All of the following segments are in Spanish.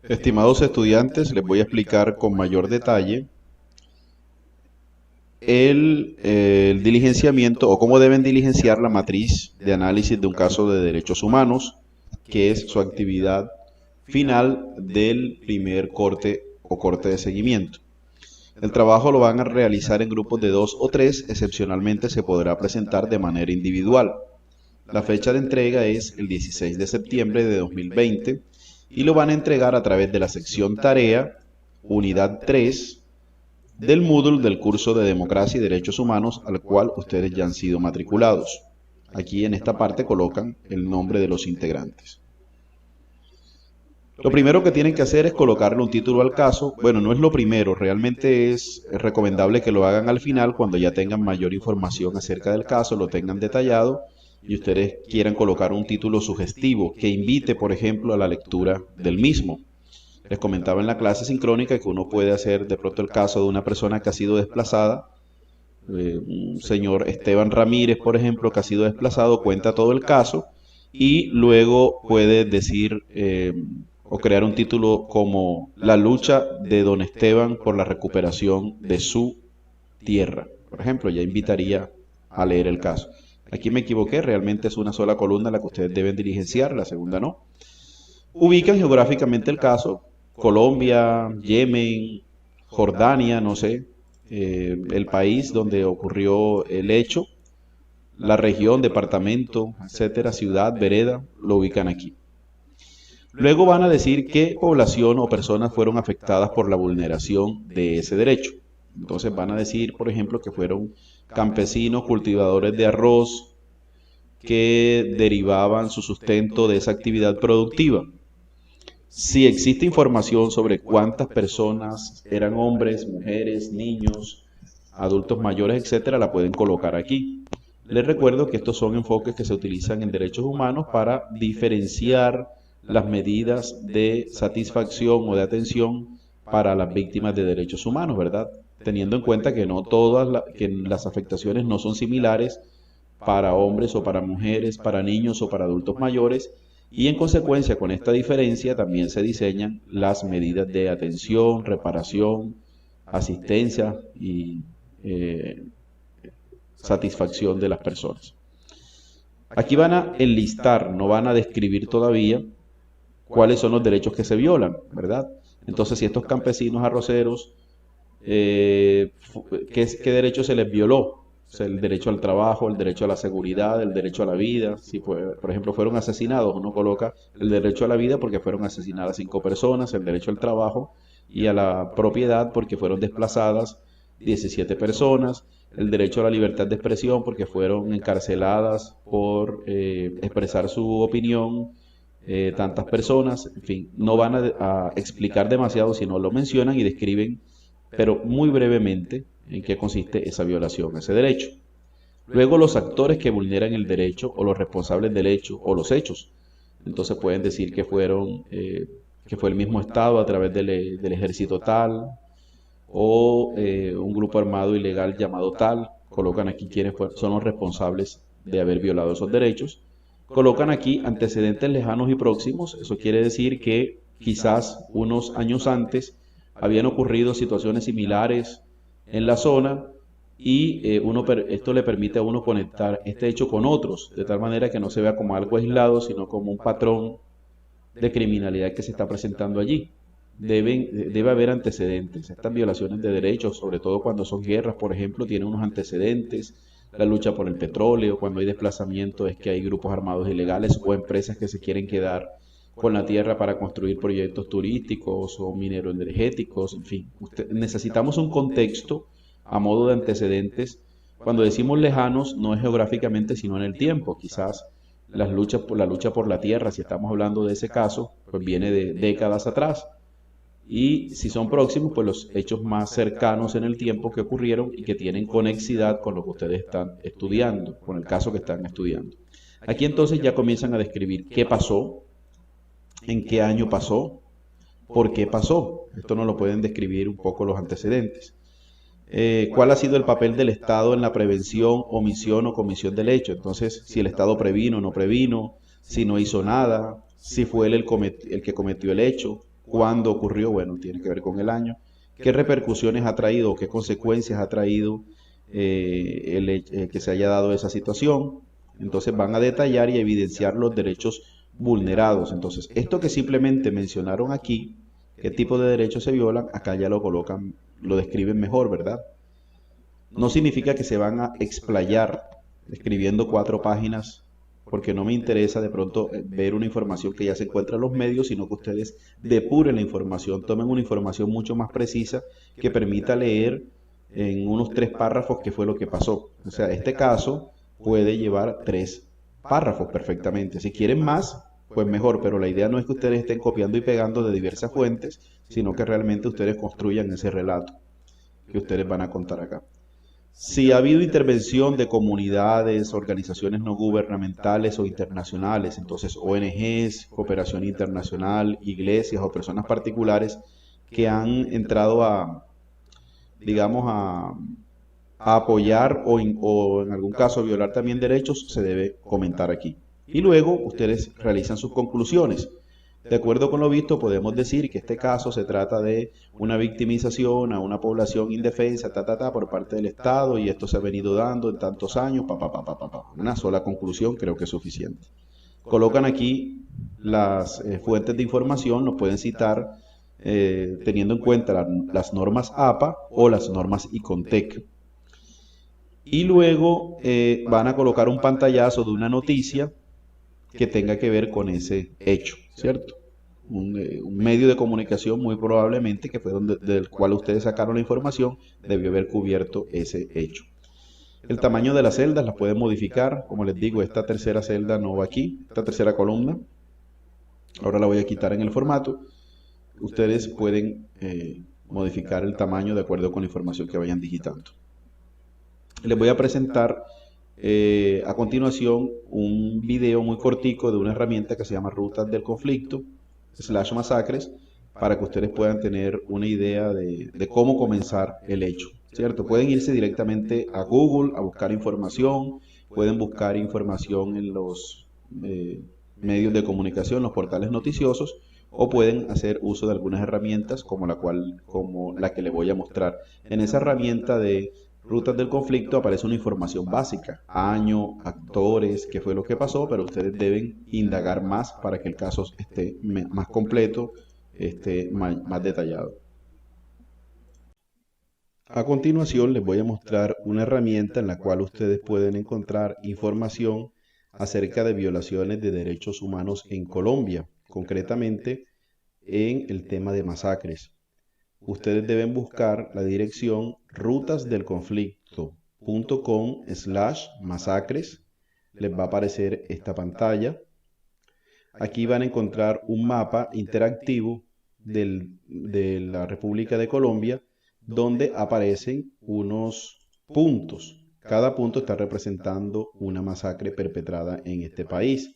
Estimados estudiantes, les voy a explicar con mayor detalle el diligenciamiento o cómo deben diligenciar la matriz de análisis de un caso de derechos humanos, que es su actividad final del primer corte o corte de seguimiento. El trabajo lo van a realizar en grupos de 2 o 3, excepcionalmente se podrá presentar de manera individual. La fecha de entrega es el 16 de septiembre de 2020 y lo van a entregar a través de la sección Tarea, Unidad 3, del Moodle del curso de Democracia y Derechos Humanos al cual ustedes ya han sido matriculados. Aquí en esta parte colocan el nombre de los integrantes. Lo primero que tienen que hacer es colocarle un título al caso. Bueno, no es lo primero, realmente es recomendable que lo hagan al final cuando ya tengan mayor información acerca del caso, lo tengan detallado y ustedes quieran colocar un título sugestivo que invite, por ejemplo, a la lectura del mismo. Les comentaba en la clase sincrónica que uno puede hacer de pronto el caso de una persona que ha sido desplazada, un señor Esteban Ramírez, por ejemplo, que ha sido desplazado, cuenta todo el caso y luego puede decir o crear un título como La lucha de don Esteban por la recuperación de su tierra. Por ejemplo, ya invitaría a leer el caso. Aquí me equivoqué, realmente es una sola columna la que ustedes deben diligenciar, la segunda no. Ubican geográficamente el caso, Colombia, Yemen, Jordania, no sé, el país donde ocurrió el hecho, la región, departamento, etcétera, ciudad, vereda, lo ubican aquí. Luego van a decir qué población o personas fueron afectadas por la vulneración de ese derecho. Entonces van a decir, por ejemplo, que fueron campesinos, cultivadores de arroz, que derivaban su sustento de esa actividad productiva. Si existe información sobre cuántas personas eran hombres, mujeres, niños, adultos mayores, etcétera, la pueden colocar aquí. Les recuerdo que estos son enfoques que se utilizan en derechos humanos para diferenciar las medidas de satisfacción o de atención para las víctimas de derechos humanos, ¿verdad? Teniendo en cuenta que no todas que las afectaciones no son similares para hombres o para mujeres, para niños o para adultos mayores, y en consecuencia con esta diferencia también se diseñan las medidas de atención, reparación, asistencia y satisfacción de las personas. Aquí van a enlistar, no van a describir todavía cuáles son los derechos que se violan, ¿verdad? Entonces, si estos campesinos arroceros, ¿qué derecho se les violó? O sea, el derecho al trabajo, el derecho a la seguridad, el derecho a la vida. Si, por ejemplo, fueron asesinados, uno coloca el derecho a la vida porque fueron asesinadas 5 personas, el derecho al trabajo y a la propiedad porque fueron desplazadas 17 personas, el derecho a la libertad de expresión porque fueron encarceladas por expresar su opinión tantas personas. En fin, no van a explicar demasiado, sino lo mencionan y describen, pero muy brevemente, en qué consiste esa violación, ese derecho. Luego los actores que vulneran el derecho o los responsables del hecho o los hechos. Entonces pueden decir que que fue el mismo Estado a través del ejército tal o un grupo armado ilegal llamado tal. Colocan aquí quiénes son los responsables de haber violado esos derechos. Colocan aquí antecedentes lejanos y próximos. Eso quiere decir que quizás unos años antes habían ocurrido situaciones similares en la zona y esto le permite a uno conectar este hecho con otros, de tal manera que no se vea como algo aislado, sino como un patrón de criminalidad que se está presentando allí. Debe haber antecedentes. Estas violaciones de derechos, sobre todo cuando son guerras, por ejemplo, tienen unos antecedentes. La lucha por el petróleo, cuando hay desplazamiento, es que hay grupos armados ilegales o empresas que se quieren quedar con la tierra para construir proyectos turísticos o mineroenergéticos, en fin. Necesitamos un contexto a modo de antecedentes. Cuando decimos lejanos, no es geográficamente, sino en el tiempo. Quizás la lucha por la tierra, si estamos hablando de ese caso, pues viene de décadas atrás. Y si son próximos, pues los hechos más cercanos en el tiempo que ocurrieron y que tienen conexidad con lo que ustedes están estudiando, con el caso que están estudiando. Aquí entonces ya comienzan a describir qué pasó, en qué año pasó, por qué pasó. Esto nos lo pueden describir un poco los antecedentes. ¿Cuál ha sido el papel del Estado en la prevención, omisión o comisión del hecho? Entonces, si el Estado previno o no previno, si no hizo nada, si fue él el que cometió el hecho, ¿Cuándo ocurrió? Bueno, tiene que ver con el año. ¿Qué repercusiones ha traído o qué consecuencias ha traído que se haya dado esa situación? Entonces van a detallar y evidenciar los derechos vulnerados. Entonces, esto que simplemente mencionaron aquí, qué tipo de derechos se violan, acá ya lo colocan, lo describen mejor, ¿verdad? No significa que se van a explayar escribiendo 4 páginas, porque no me interesa de pronto ver una información que ya se encuentra en los medios, sino que ustedes depuren la información, tomen una información mucho más precisa que permita leer en unos 3 párrafos qué fue lo que pasó. O sea, este caso puede llevar 3 párrafos perfectamente. Si quieren más, pues mejor, pero la idea no es que ustedes estén copiando y pegando de diversas fuentes, sino que realmente ustedes construyan ese relato que ustedes van a contar acá. Si ha habido intervención de comunidades, organizaciones no gubernamentales o internacionales, entonces ONGs, cooperación internacional, iglesias o personas particulares que han entrado digamos, a apoyar o en algún caso violar también derechos, se debe comentar aquí. Y luego ustedes realizan sus conclusiones. De acuerdo con lo visto, podemos decir que este caso se trata de una victimización a una población indefensa, por parte del Estado, y esto se ha venido dando en tantos años, Una sola conclusión creo que es suficiente. Colocan aquí las fuentes de información, nos pueden citar teniendo en cuenta las normas APA o las normas ICONTEC. Y luego van a colocar un pantallazo de una noticia que tenga que ver con ese hecho, ¿cierto? Un medio de comunicación muy probablemente que fue del cual ustedes sacaron la información, debió haber cubierto ese hecho. El tamaño de las celdas las pueden modificar, como les digo, esta tercera celda no va aquí, esta tercera columna, ahora la voy a quitar en el formato. Ustedes pueden modificar el tamaño de acuerdo con la información que vayan digitando. Les voy a presentar a continuación un video muy cortico de una herramienta que se llama Rutas del Conflicto /masacres, para que ustedes puedan tener una idea de cómo comenzar el hecho, ¿cierto? Pueden irse directamente a Google a buscar información, pueden buscar información en los medios de comunicación, los portales noticiosos, o pueden hacer uso de algunas herramientas como la que les voy a mostrar. En esa herramienta de Rutas del Conflicto aparece una información básica, año, actores, qué fue lo que pasó, pero ustedes deben indagar más para que el caso esté más completo, esté más detallado. A continuación les voy a mostrar una herramienta en la cual ustedes pueden encontrar información acerca de violaciones de derechos humanos en Colombia, concretamente en el tema de masacres. Ustedes deben buscar la dirección rutasdelconflicto.com/masacres. Les va a aparecer esta pantalla. Aquí van a encontrar un mapa interactivo de la República de Colombia, donde aparecen unos puntos. Cada punto está representando una masacre perpetrada en este país.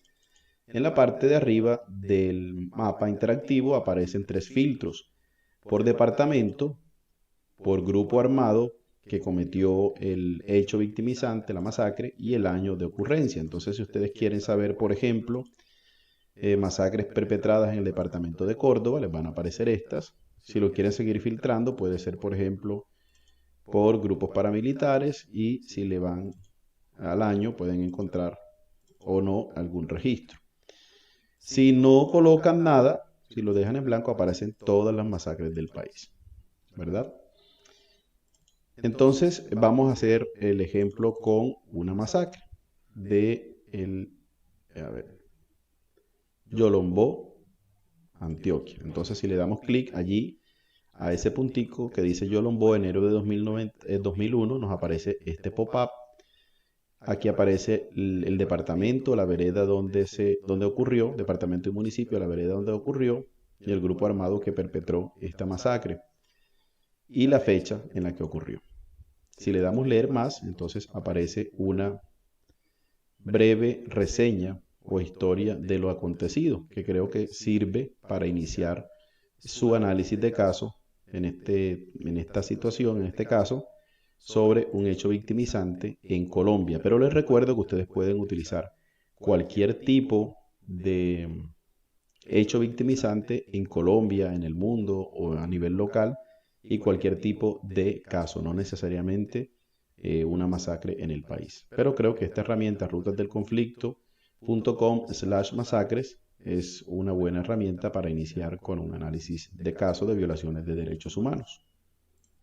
En la parte de arriba del mapa interactivo aparecen 3 filtros: por departamento, por grupo armado que cometió el hecho victimizante, la masacre, y el año de ocurrencia. Entonces, si ustedes quieren saber, por ejemplo, masacres perpetradas en el departamento de Córdoba, les van a aparecer estas. Si lo quieren seguir filtrando, puede ser, por ejemplo, por grupos paramilitares, y si le van al año, pueden encontrar o no algún registro. Si no colocan nada, si lo dejan en blanco, aparecen todas las masacres del país, ¿verdad? Entonces vamos a hacer el ejemplo con una masacre de Yolombó, Antioquia. Entonces, si le damos clic allí a ese puntico que dice Yolombó, enero de 2001, nos aparece este pop-up. Aquí aparece el departamento, la vereda donde ocurrió, departamento y municipio, la vereda donde ocurrió, y el grupo armado que perpetró esta masacre, y la fecha en la que ocurrió. Si le damos leer más, entonces aparece una breve reseña o historia de lo acontecido, que creo que sirve para iniciar su análisis de caso en esta situación, en este caso, sobre un hecho victimizante en Colombia. Pero les recuerdo que ustedes pueden utilizar cualquier tipo de hecho victimizante en Colombia, en el mundo o a nivel local y cualquier tipo de caso, no necesariamente una masacre en el país. Pero creo que esta herramienta, rutasdelconflicto.com/masacres, es una buena herramienta para iniciar con un análisis de casos de violaciones de derechos humanos.